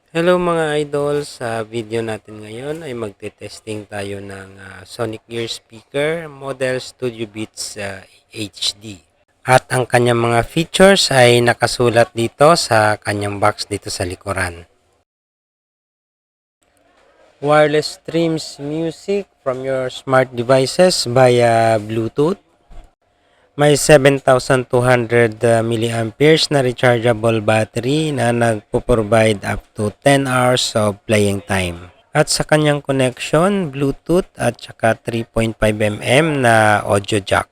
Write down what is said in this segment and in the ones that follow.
Hello mga idol, sa video natin ngayon ay magte-testing tayo ng Sonic Gear speaker model Studio Beats HD. At ang kanyang mga features ay nakasulat dito sa kanyang box dito sa likuran. Wireless streams music from your smart devices via Bluetooth. May 7,200 milliamperes na rechargeable battery na nagpo-provide up to 10 hours of playing time. At sa kanyang connection, Bluetooth at saka 3.5mm na audio jack.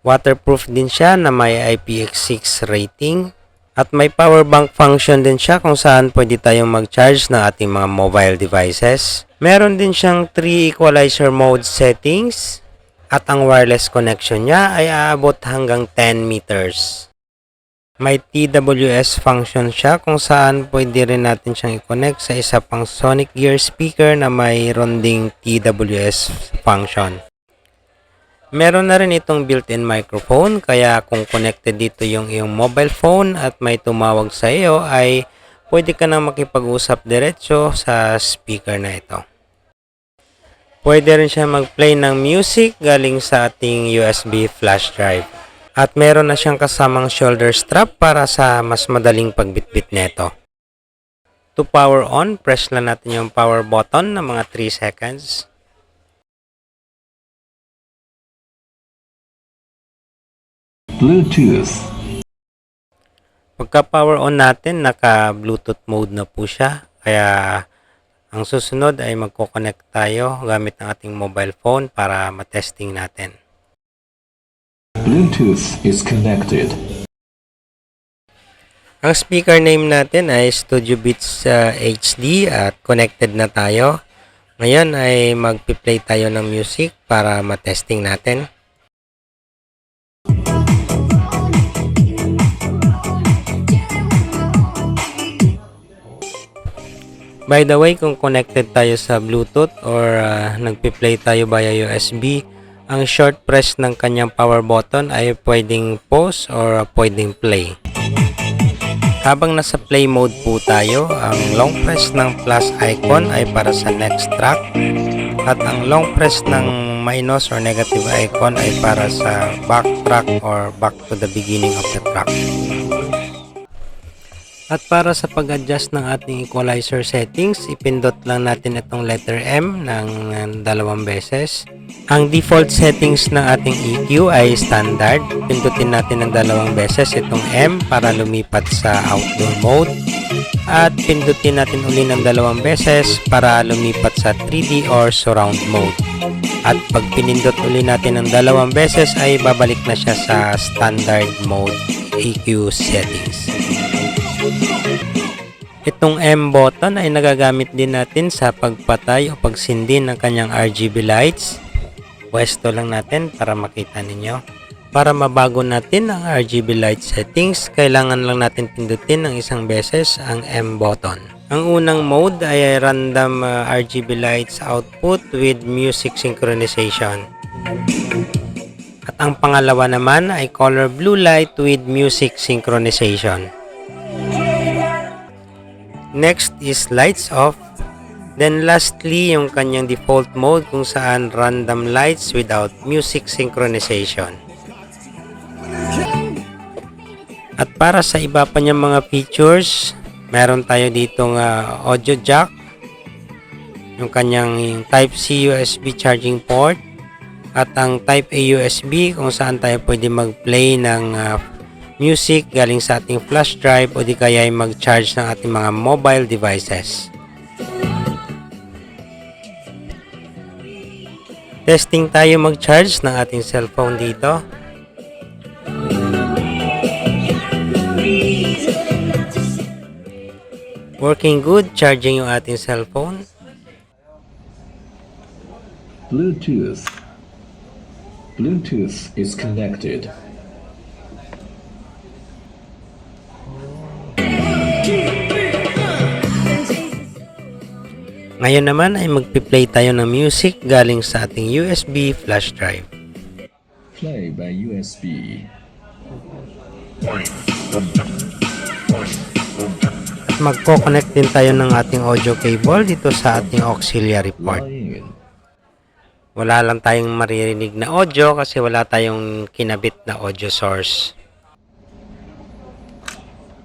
Waterproof din siya na may IPX6 rating. At may power bank function din siya kung saan pwede tayong mag-charge ng ating mga mobile devices. Meron din siyang 3 equalizer mode settings. At ang wireless connection niya ay aabot hanggang 10 meters. May TWS function siya kung saan pwede rin natin siyang i-connect sa isa pang Sonic Gear speaker na mayroon ding TWS function. Meron na rin itong built-in microphone, kaya kung connected dito yung iyong mobile phone at may tumawag sa iyo ay pwede ka nang makipag-usap diretso sa speaker na ito. Pwede rin siya mag-play ng music galing sa ating USB flash drive. At meron na siyang kasamang shoulder strap para sa mas madaling pagbitbit nito. To power on, press lang natin yung power button ng mga 3 seconds. Bluetooth. Pagka power on natin, naka-Bluetooth mode na po siya. Kaya ang susunod ay magko-connect tayo gamit ang ating mobile phone para matesting natin. Bluetooth is connected. Ang speaker name natin ay Studio Beats HD at connected na tayo. Ngayon ay magpi-play tayo ng music para matesting natin. By the way, kung connected tayo sa Bluetooth or nagpi-play tayo via USB, ang short press ng kanyang power button ay pwedeng pause or pwedeng play. Habang nasa play mode po tayo, ang long press ng plus icon ay para sa next track at ang long press ng minus or negative icon ay para sa back track or back to the beginning of the track. At para sa pag-adjust ng ating equalizer settings, ipindot lang natin itong letter M ng 2 beses. Ang default settings ng ating EQ ay standard. Pindutin natin ng 2 beses itong M para lumipat sa outdoor mode. At pindutin natin uli ng 2 beses para lumipat sa 3D or surround mode. At pag pinindot uli natin ng 2 beses ay babalik na siya sa standard mode EQ settings. Itong M button ay nagagamit din natin sa pagpatay o pagsindi ng kanyang RGB lights. Pwesto lang natin para makita ninyo. Para mabago natin ang RGB light settings, kailangan lang natin pindutin ng 1 beses ang M button. Ang unang mode ay random RGB lights output with music synchronization. At ang pangalawa naman ay color blue light with music synchronization. Next is lights off. Then lastly, yung kanyang default mode kung saan random lights without music synchronization. At para sa iba pa niyang mga features, meron tayo ditong audio jack, yung kanyang Type-C USB charging port, at ang Type-A USB kung saan tayo pwede mag-play ng music galing sa ating flash drive o di kaya ay mag-charge ng ating mga mobile devices. Testing tayo mag-charge ng ating cellphone dito. Working good, charging yung ating cellphone. Bluetooth. Bluetooth is connected. Ngayon naman ay magpi-play tayo ng music galing sa ating USB flash drive. Play by USB. magko-connect din tayo ng ating audio cable dito sa ating auxiliary port. Line. Wala lang tayong maririnig na audio kasi wala tayong kinabit na audio source.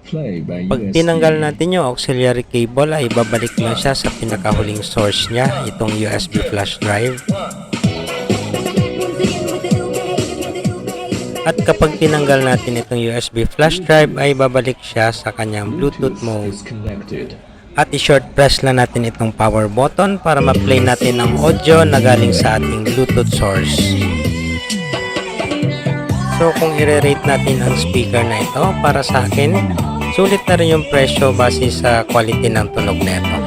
Play by Pag USB. tinanggal natin yung auxiliary cable ay babalik lang siya sa pinakahuling source niya, itong USB flash drive. At kapag tinanggal natin itong USB flash drive ay babalik siya sa kanyang Bluetooth mode. is connected. At i-short press lang natin itong power button para ma-play natin ang audio na galing sa ating Bluetooth source. So kung i-rate natin ang speaker na ito, para sa akin, sulit na rin yung presyo base sa quality ng tunog na ito.